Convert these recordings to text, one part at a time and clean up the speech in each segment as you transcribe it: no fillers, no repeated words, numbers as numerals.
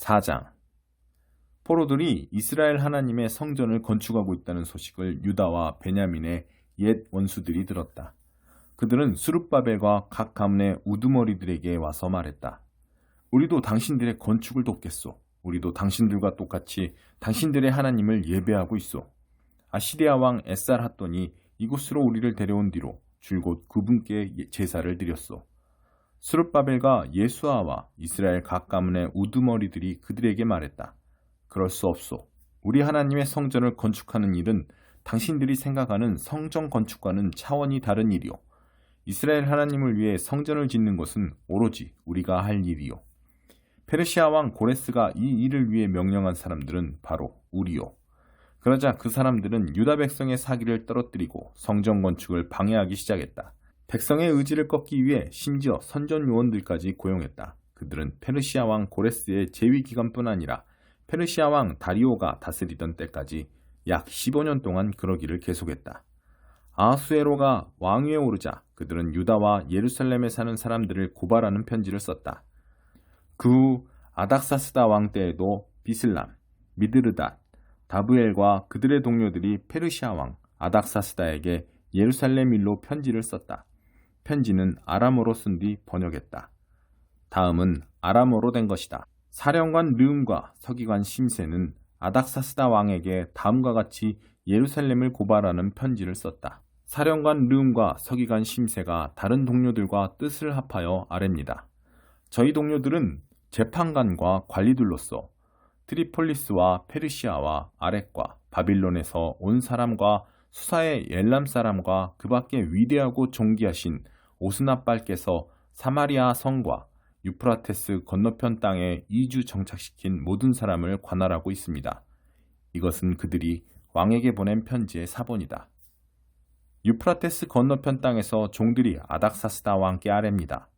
4장. 포로들이 이스라엘 하나님의 성전을 건축하고 있다는 소식을 유다와 베냐민의 옛 원수들이 들었다. 그들은 스룹바벨과 각 가문의 우두머리들에게 와서 말했다. 우리도 당신들의 건축을 돕겠소. 우리도 당신들과 똑같이 당신들의 하나님을 예배하고 있소. 아시리아 왕 에살핫돈이 이곳으로 우리를 데려온 뒤로 줄곧 그분께 제사를 드렸소. 스룹바벨과 예수아와 이스라엘 각 가문의 우두머리들이 그들에게 말했다. 그럴 수 없소. 우리 하나님의 성전을 건축하는 일은 당신들이 생각하는 성전 건축과는 차원이 다른 일이요. 이스라엘 하나님을 위해 성전을 짓는 것은 오로지 우리가 할 일이요. 페르시아 왕 고레스가 이 일을 위해 명령한 사람들은 바로 우리요. 그러자 그 사람들은 유다 백성의 사기를 떨어뜨리고 성전 건축을 방해하기 시작했다. 백성의 의지를 꺾기 위해 심지어 선전 요원들까지 고용했다. 그들은 페르시아 왕 고레스의 재위 기간뿐 아니라 페르시아 왕 다리오가 다스리던 때까지 약 15년 동안 그러기를 계속했다. 아하수에로가 왕위에 오르자 그들은 유다와 예루살렘에 사는 사람들을 고발하는 편지를 썼다. 그 후 아닥사스다 왕 때에도 비슬람, 미드르닷, 다브엘과 그들의 동료들이 페르시아 왕 아닥사스다에게 예루살렘 일로 편지를 썼다. 편지는 아람어로 쓴 뒤 번역했다. 다음은 아람어로 된 것이다. 사령관 르음과 서기관 심세는 아닥사스다 왕에게 다음과 같이 예루살렘을 고발하는 편지를 썼다. 사령관 르음과 서기관 심세가 다른 동료들과 뜻을 합하여 아뢰입니다. 저희 동료들은 재판관과 관리들로서 트리폴리스와 페르시아와 아렉과 바빌론에서 온 사람과 수사의 엘람 사람과 그 밖에 위대하고 존귀하신 오스나빨께서 사마리아 성과 유프라테스 건너편 땅에 이주 정착시킨 모든 사람을 관할하고 있습니다. 이것은 그들이 왕에게 보낸 편지의 사본이다. 유프라테스 건너편 땅에서 종들이 아닥사스다 왕께 아뢰입니다.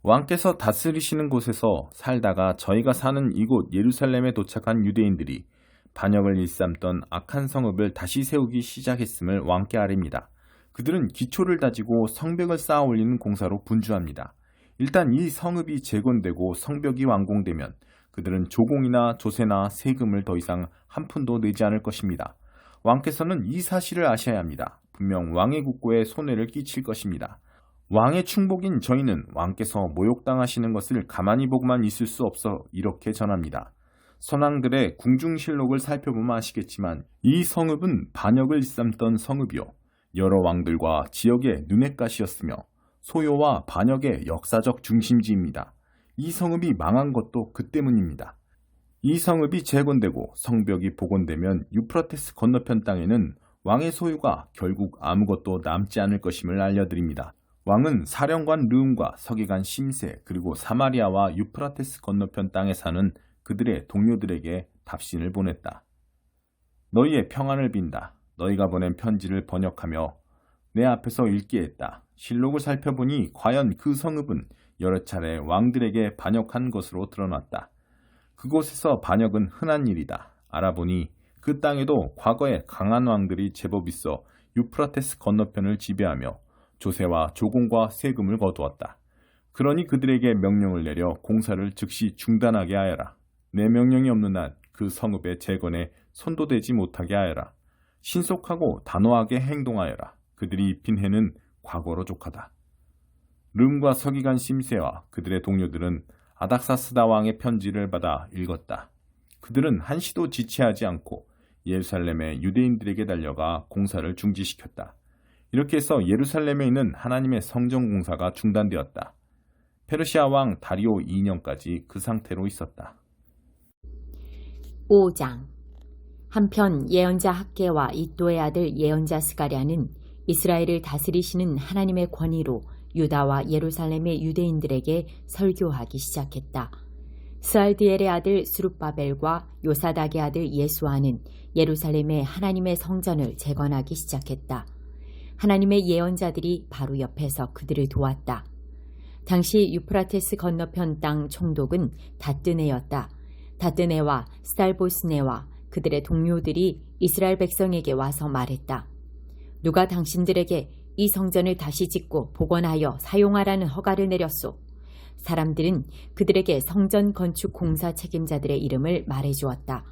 왕께서 다스리시는 곳에서 살다가 저희가 사는 이곳 예루살렘에 도착한 유대인들이 반역을 일삼던 악한 성읍을 다시 세우기 시작했음을 왕께 아뢰입니다. 그들은 기초를 다지고 성벽을 쌓아 올리는 공사로 분주합니다. 일단 이 성읍이 재건되고 성벽이 완공되면 그들은 조공이나 조세나 세금을 더 이상 한 푼도 내지 않을 것입니다. 왕께서는 이 사실을 아셔야 합니다. 분명 왕의 국고에 손해를 끼칠 것입니다. 왕의 충복인 저희는 왕께서 모욕당하시는 것을 가만히 보고만 있을 수 없어 이렇게 전합니다. 선왕들의 궁중실록을 살펴보면 아시겠지만 이 성읍은 반역을 일삼던 성읍이요. 여러 왕들과 지역의 눈엣가시였으며 소요와 반역의 역사적 중심지입니다. 이 성읍이 망한 것도 그 때문입니다. 이 성읍이 재건되고 성벽이 복원되면 유프라테스 건너편 땅에는 왕의 소유가 결국 아무것도 남지 않을 것임을 알려드립니다. 왕은 사령관 르음과 서기관 심세 그리고 사마리아와 유프라테스 건너편 땅에 사는 그들의 동료들에게 답신을 보냈다. 너희의 평안을 빈다. 너희가 보낸 편지를 번역하며 내 앞에서 읽게 했다. 실록을 살펴보니 과연 그 성읍은 여러 차례 왕들에게 반역한 것으로 드러났다. 그곳에서 반역은 흔한 일이다. 알아보니 그 땅에도 과거에 강한 왕들이 제법 있어 유프라테스 건너편을 지배하며 조세와 조공과 세금을 거두었다. 그러니 그들에게 명령을 내려 공사를 즉시 중단하게 하여라. 내 명령이 없는 한 그 성읍의 재건에 손도 대지 못하게 하여라. 신속하고 단호하게 행동하여라. 그들이 입힌 해는 과거로 족하다. 름과 서기관 심세와 그들의 동료들은 아닥사스다 왕의 편지를 받아 읽었다. 그들은 한시도 지체하지 않고 예루살렘의 유대인들에게 달려가 공사를 중지시켰다. 이렇게 해서 예루살렘에 있는 하나님의 성전 공사가 중단되었다. 페르시아 왕 다리오 2년까지 그 상태로 있었다. 5장. 한편 예언자 학개와 이도의 아들 예언자 스가랴는 이스라엘을 다스리시는 하나님의 권위로 유다와 예루살렘의 유대인들에게 설교하기 시작했다. 스알디엘의 아들 스룹바벨과 요사닥의 아들 예수아는 예루살렘의 하나님의 성전을 재건하기 시작했다. 하나님의 예언자들이 바로 옆에서 그들을 도왔다. 당시 유프라테스 건너편 땅 총독은 다뜨네였다. 다뜨네와 스달보스네와 그들의 동료들이 이스라엘 백성에게 와서 말했다. 누가 당신들에게 이 성전을 다시 짓고 복원하여 사용하라는 허가를 내렸소? 사람들은 그들에게 성전 건축 공사 책임자들의 이름을 말해주었다.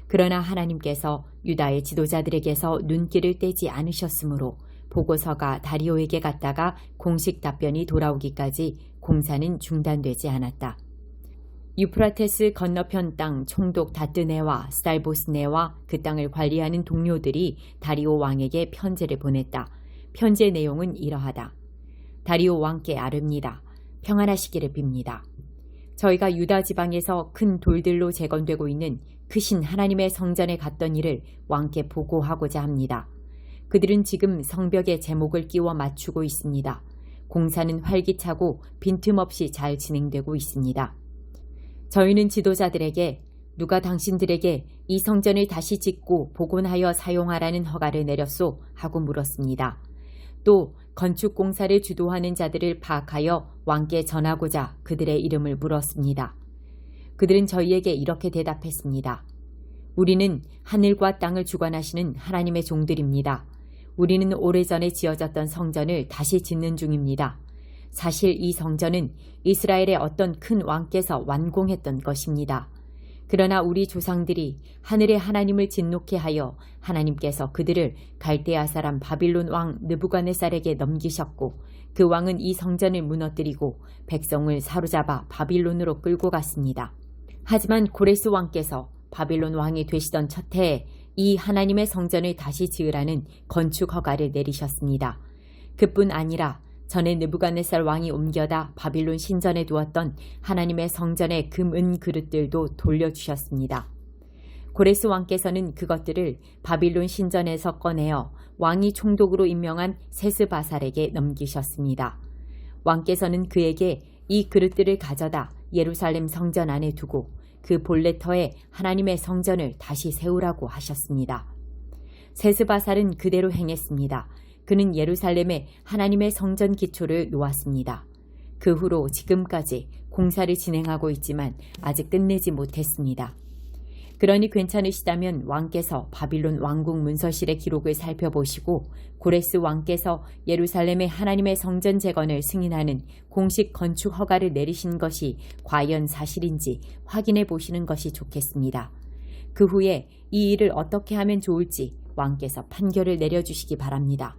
그러나 하나님께서 유다의 지도자들에게서 눈길을 떼지 않으셨으므로 보고서가 다리오에게 갔다가 공식 답변이 돌아오기까지 공사는 중단되지 않았다. 유프라테스 건너편 땅 총독 다뜨네와 스달보스네와 그 땅을 관리하는 동료들이 다리오 왕에게 편지를 보냈다. 편지의 내용은 이러하다. 다리오 왕께 아릅니다. 평안하시기를 빕니다. 저희가 유다 지방에서 큰 돌들로 재건되고 있는 크신 하나님의 성전에 갔던 일을 왕께 보고하고자 합니다. 그들은 지금 성벽에 제목을 끼워 맞추고 있습니다. 공사는 활기차고 빈틈없이 잘 진행되고 있습니다. 저희는 지도자들에게 누가 당신들에게 이 성전을 다시 짓고 복원하여 사용하라는 허가를 내렸소? 하고 물었습니다. 또 건축 공사를 주도하는 자들을 파악하여 왕께 전하고자 그들의 이름을 물었습니다. 그들은 저희에게 이렇게 대답했습니다. 우리는 하늘과 땅을 주관하시는 하나님의 종들입니다. 우리는 오래전에 지어졌던 성전을 다시 짓는 중입니다. 사실 이 성전은 이스라엘의 어떤 큰 왕께서 완공했던 것입니다. 그러나 우리 조상들이 하늘의 하나님을 진노케 하여 하나님께서 그들을 갈대아 사람 바빌론 왕 느부갓네살에게 넘기셨고 그 왕은 이 성전을 무너뜨리고 백성을 사로잡아 바빌론으로 끌고 갔습니다. 하지만 고레스 왕께서 바빌론 왕이 되시던 첫 해에 이 하나님의 성전을 다시 지으라는 건축 허가를 내리셨습니다. 그뿐 아니라 전에 느부갓네살 왕이 옮겨다 바빌론 신전에 두었던 하나님의 성전의 금, 은 그릇들도 돌려주셨습니다. 고레스 왕께서는 그것들을 바빌론 신전에서 꺼내어 왕이 총독으로 임명한 세스바살에게 넘기셨습니다. 왕께서는 그에게 이 그릇들을 가져다 예루살렘 성전 안에 두고 그 본래 터에 하나님의 성전을 다시 세우라고 하셨습니다. 세스바살은 그대로 행했습니다. 그는 예루살렘에 하나님의 성전 기초를 놓았습니다. 그 후로 지금까지 공사를 진행하고 있지만 아직 끝내지 못했습니다. 그러니 괜찮으시다면 왕께서 바빌론 왕궁 문서실의 기록을 살펴보시고 고레스 왕께서 예루살렘의 하나님의 성전 재건을 승인하는 공식 건축 허가를 내리신 것이 과연 사실인지 확인해 보시는 것이 좋겠습니다. 그 후에 이 일을 어떻게 하면 좋을지 왕께서 판결을 내려주시기 바랍니다.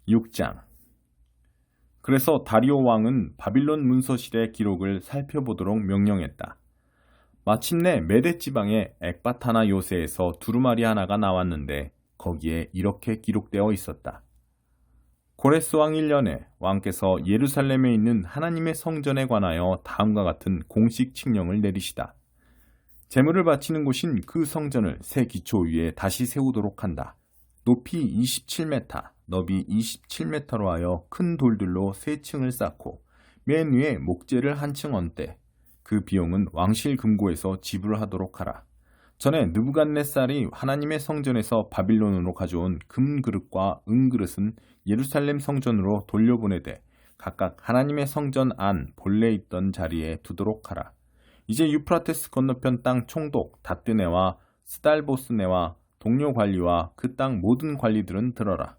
6장. 그래서 다리오 왕은 바빌론 문서실의 기록을 살펴보도록 명령했다. 마침내 메대 지방의 엑바타나 요새에서 두루마리 하나가 나왔는데 거기에 이렇게 기록되어 있었다. 고레스 왕 1년에 왕께서 예루살렘에 있는 하나님의 성전에 관하여 다음과 같은 공식 칙령을 내리시다. 제물을 바치는 곳인 그 성전을 새 기초 위에 다시 세우도록 한다. 높이 27m, 너비 27m로 하여 큰 돌들로 세 층을 쌓고 맨 위에 목재를 한 층 얹되 그 비용은 왕실 금고에서 지불하도록 하라. 전에 느부갓네살이 하나님의 성전에서 바빌론으로 가져온 금그릇과 은그릇은 예루살렘 성전으로 돌려보내되 각각 하나님의 성전 안 본래 있던 자리에 두도록 하라. 이제 유프라테스 건너편 땅 총독 다뜨네와 스달보스네와 동료 관리와 그 땅 모든 관리들은 들어라.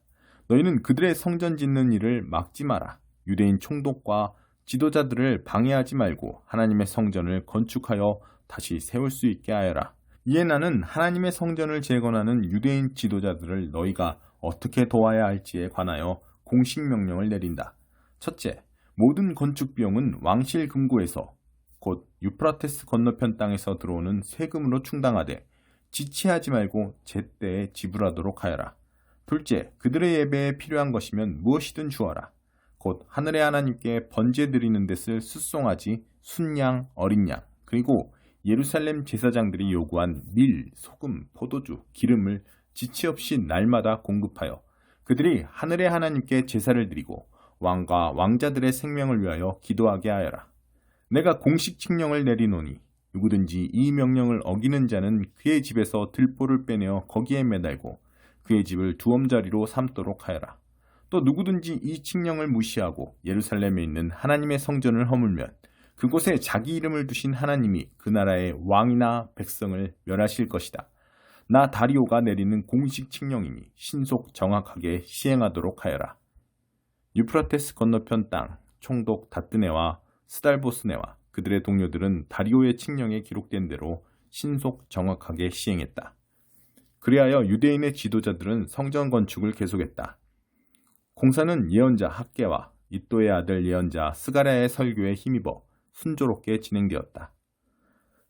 너희는 그들의 성전 짓는 일을 막지 마라. 유대인 총독과 지도자들을 방해하지 말고 하나님의 성전을 건축하여 다시 세울 수 있게 하여라. 이에 나는 하나님의 성전을 재건하는 유대인 지도자들을 너희가 어떻게 도와야 할지에 관하여 공식 명령을 내린다. 첫째, 모든 건축 비용은 왕실 금고에서 곧 유프라테스 건너편 땅에서 들어오는 세금으로 충당하되 지체하지 말고 제때에 지불하도록 하여라. 둘째, 그들의 예배에 필요한 것이면 무엇이든 주어라. 곧 하늘의 하나님께 번제 드리는 데 쓸 숫송아지, 순양, 어린 양, 그리고 예루살렘 제사장들이 요구한 밀, 소금, 포도주, 기름을 지체 없이 날마다 공급하여 그들이 하늘의 하나님께 제사를 드리고 왕과 왕자들의 생명을 위하여 기도하게 하여라. 내가 공식 칙령을 내리노니 누구든지 이 명령을 어기는 자는 그의 집에서 들보를 빼내어 거기에 매달고 그의 집을 두엄자리로 삼도록 하여라. 또 누구든지 이 칙령을 무시하고 예루살렘에 있는 하나님의 성전을 허물면 그곳에 자기 이름을 두신 하나님이 그 나라의 왕이나 백성을 멸하실 것이다. 나 다리오가 내리는 공식 칙령이니 신속 정확하게 시행하도록 하여라. 유프라테스 건너편 땅 총독 다뜨네와 스달보스네와 그들의 동료들은 다리오의 칙령에 기록된 대로 신속 정확하게 시행했다. 그리하여 유대인의 지도자들은 성전 건축을 계속했다. 공사는 예언자 학개와 이또의 아들 예언자 스가랴의 설교에 힘입어 순조롭게 진행되었다.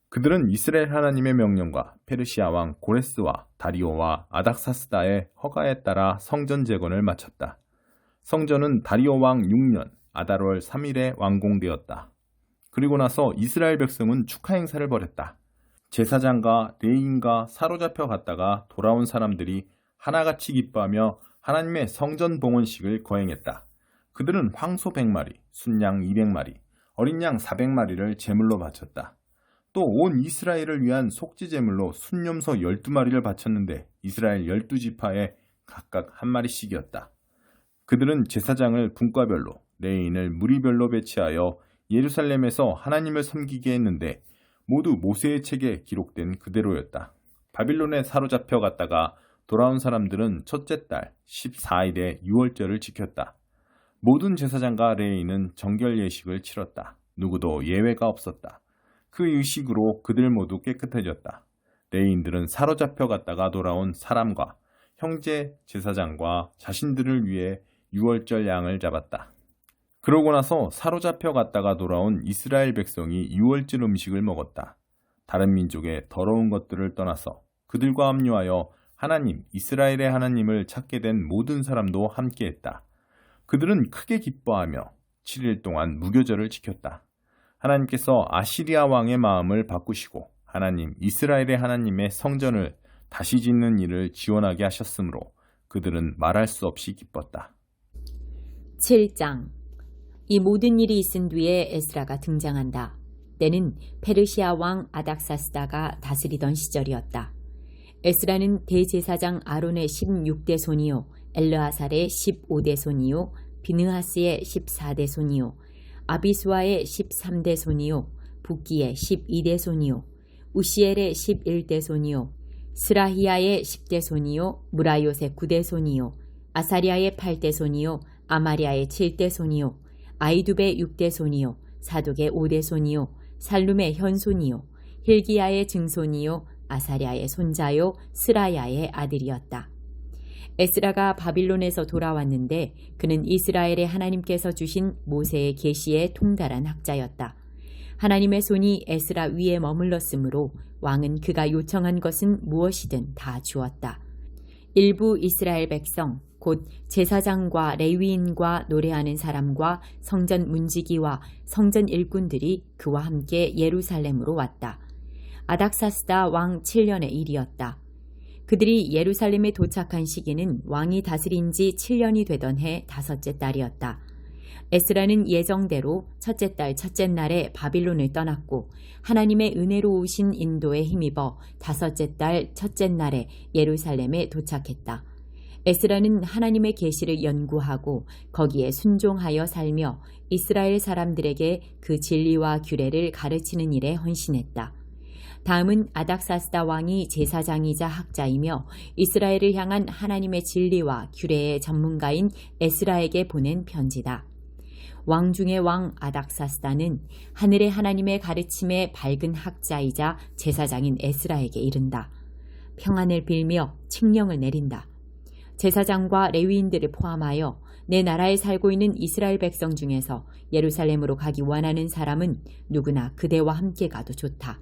그들은 이스라엘 하나님의 명령과 페르시아 왕 고레스와 다리오와 아닥사스다의 허가에 따라 성전 재건을 마쳤다. 성전은 다리오 왕 6년 아달월 3일에 완공되었다. 그리고 나서 이스라엘 백성은 축하 행사를 벌였다. 제사장과 레위인과 사로잡혀 갔다가 돌아온 사람들이 하나같이 기뻐하며 하나님의 성전 봉헌식을 거행했다. 그들은 황소 100마리, 순양 200마리, 어린 양 400마리를 제물로 바쳤다. 또 온 이스라엘을 위한 속죄 제물로 순염소 12마리를 바쳤는데 이스라엘 12지파에 각각 한 마리씩이었다. 그들은 제사장을 분과별로, 레위인을 무리별로 배치하여 예루살렘에서 하나님을 섬기게 했는데 모두 모세의 책에 기록된 그대로였다. 바빌론에 사로잡혀 갔다가 돌아온 사람들은 첫째 달 14일에 유월절을 지켰다. 모든 제사장과 레위인은 정결 예식을 치렀다. 누구도 예외가 없었다. 그 의식으로 그들 모두 깨끗해졌다. 레위인들은 사로잡혀 갔다가 돌아온 사람과 형제 제사장과 자신들을 위해 유월절 양을 잡았다. 그러고 나서 사로잡혀 갔다가 돌아온 이스라엘 백성이 유월절 음식을 먹었다. 다른 민족의 더러운 것들을 떠나서 그들과 합류하여 하나님, 이스라엘의 하나님을 찾게 된 모든 사람도 함께했다. 그들은 크게 기뻐하며 7일 동안 무교절을 지켰다. 하나님께서 아시리아 왕의 마음을 바꾸시고 하나님, 이스라엘의 하나님의 성전을 다시 짓는 일을 지원하게 하셨으므로 그들은 말할 수 없이 기뻤다. 7장. 이 모든 일이 있은 뒤에 에스라가 등장한다. 때는 페르시아 왕 아닥사스다가 다스리던 시절이었다. 에스라는 대제사장 아론의 16대 손이요, 엘르아살의 15대 손이요, 비느하스의 14대 손이요, 아비수아의 13대 손이요, 붓기의 12대 손이요, 우시엘의 11대 손이요, 스라히야의 10대 손이요, 무라요의 9대 손이요, 아사리아의 8대 손이요, 아마리아의 7대 손이요, 아이두베의 6대 손이요, 사독의 5대 손이요, 살룸의 현손이요, 힐기야의 증손이요, 아사랴의 손자요, 스라야의 아들이었다. 에스라가 바빌론에서 돌아왔는데 그는 이스라엘의 하나님께서 주신 모세의 계시에 통달한 학자였다. 하나님의 손이 에스라 위에 머물렀으므로 왕은 그가 요청한 것은 무엇이든 다 주었다. 일부 이스라엘 백성, 곧 제사장과 레위인과 노래하는 사람과 성전 문지기와 성전 일꾼들이 그와 함께 예루살렘으로 왔다. 아닥사스다 왕 7년의 일이었다. 그들이 예루살렘에 도착한 시기는 왕이 다스린 지 7년이 되던 해 5째 달이었다. 에스라는 예정대로 첫째 달 첫째 날에 바빌론을 떠났고 하나님의 은혜로 오신 인도에 힘입어 5째 달 첫째 날에 예루살렘에 도착했다. 에스라는 하나님의 계시를 연구하고 거기에 순종하여 살며 이스라엘 사람들에게 그 진리와 규례를 가르치는 일에 헌신했다. 다음은 아닥사스다 왕이 제사장이자 학자이며 이스라엘을 향한 하나님의 진리와 규례의 전문가인 에스라에게 보낸 편지다. 왕 중의 왕 아닥사스다는 하늘의 하나님의 가르침에 밝은 학자이자 제사장인 에스라에게 이른다. 평안을 빌며 칙령을 내린다. 제사장과 레위인들을 포함하여 내 나라에 살고 있는 이스라엘 백성 중에서 예루살렘으로 가기 원하는 사람은 누구나 그대와 함께 가도 좋다.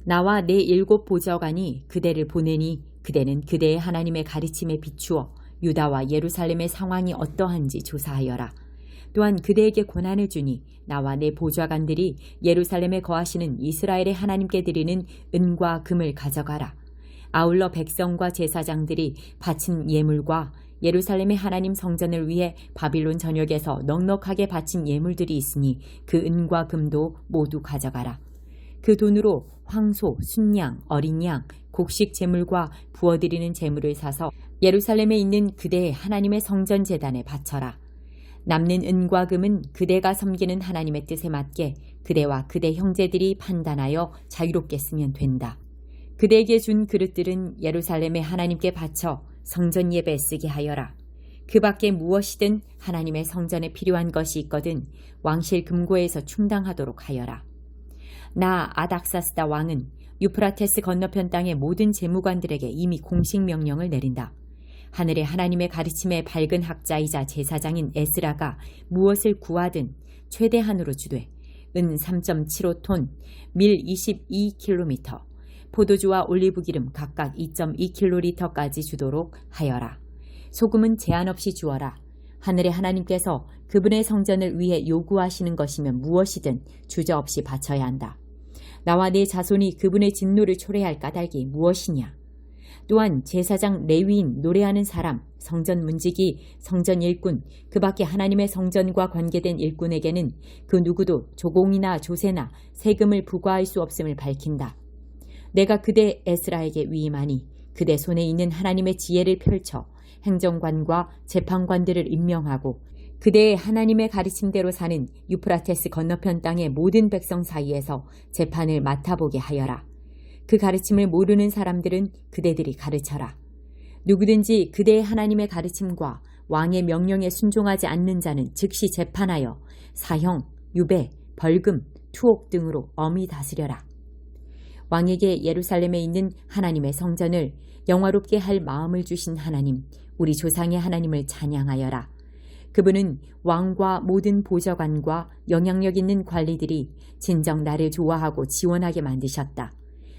나와 내 7 보좌관이 그대를 보내니 그대는 그대의 하나님의 가르침에 비추어 유다와 예루살렘의 상황이 어떠한지 조사하여라. 또한 그대에게 권한을 주니 나와 내 보좌관들이 예루살렘에 거하시는 이스라엘의 하나님께 드리는 은과 금을 가져가라. 아울러 백성과 제사장들이 바친 예물과 예루살렘의 하나님 성전을 위해 바빌론 전역에서 넉넉하게 바친 예물들이 있으니 그 은과 금도 모두 가져가라. 그 돈으로 황소, 순양, 어린 양, 곡식 제물과 부어드리는 제물을 사서 예루살렘에 있는 그대의 하나님의 성전 제단에 바쳐라. 남는 은과 금은 그대가 섬기는 하나님의 뜻에 맞게 그대와 그대 형제들이 판단하여 자유롭게 쓰면 된다. 그대에게 준 그릇들은 예루살렘의 하나님께 바쳐 성전 예배에 쓰게 하여라. 그 밖에 무엇이든 하나님의 성전에 필요한 것이 있거든 왕실 금고에서 충당하도록 하여라. 나 아닥사스다 왕은 유프라테스 건너편 땅의 모든 재무관들에게 이미 공식 명령을 내린다. 하늘의 하나님의 가르침에 밝은 학자이자 제사장인 에스라가 무엇을 구하든 최대한으로 주되 은 3.75톤, 밀 22km, 포도주와 올리브기름 각각 2.2kL까지 주도록 하여라. 소금은 제한 없이 주어라. 하늘의 하나님께서 그분의 성전을 위해 요구하시는 것이면 무엇이든 주저없이 바쳐야 한다. 나와 내 자손이 그분의 진노를 초래할 까닭이 무엇이냐? 또한 제사장, 레위인, 노래하는 사람, 성전 문지기, 성전 일꾼, 그 밖에 하나님의 성전과 관계된 일꾼에게는 그 누구도 조공이나 조세나 세금을 부과할 수 없음을 밝힌다. 내가 그대 에스라에게 위임하니 그대 손에 있는 하나님의 지혜를 펼쳐 행정관과 재판관들을 임명하고 그대의 하나님의 가르침대로 사는 유프라테스 건너편 땅의 모든 백성 사이에서 재판을 맡아보게 하여라. 그 가르침을 모르는 사람들은 그대들이 가르쳐라. 누구든지 그대의 하나님의 가르침과 왕의 명령에 순종하지 않는 자는 즉시 재판하여 사형, 유배, 벌금, 투옥 등으로 엄히 다스려라. 왕에게 예루살렘에 있는 하나님의 성전을 영화롭게 할 마음을 주신 하나님, 우리 조상의 하나님을 찬양하여라. 그분은 왕과 모든 보좌관과 영향력 있는 관리들이 진정 나를 좋아하고 지원하게 만드셨다.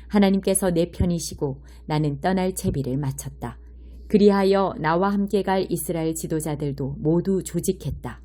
하나님께서 내 편이시고 나는 떠날 채비를 마쳤다. 그리하여 나와 함께 갈 이스라엘 지도자들도 모두 조직했다.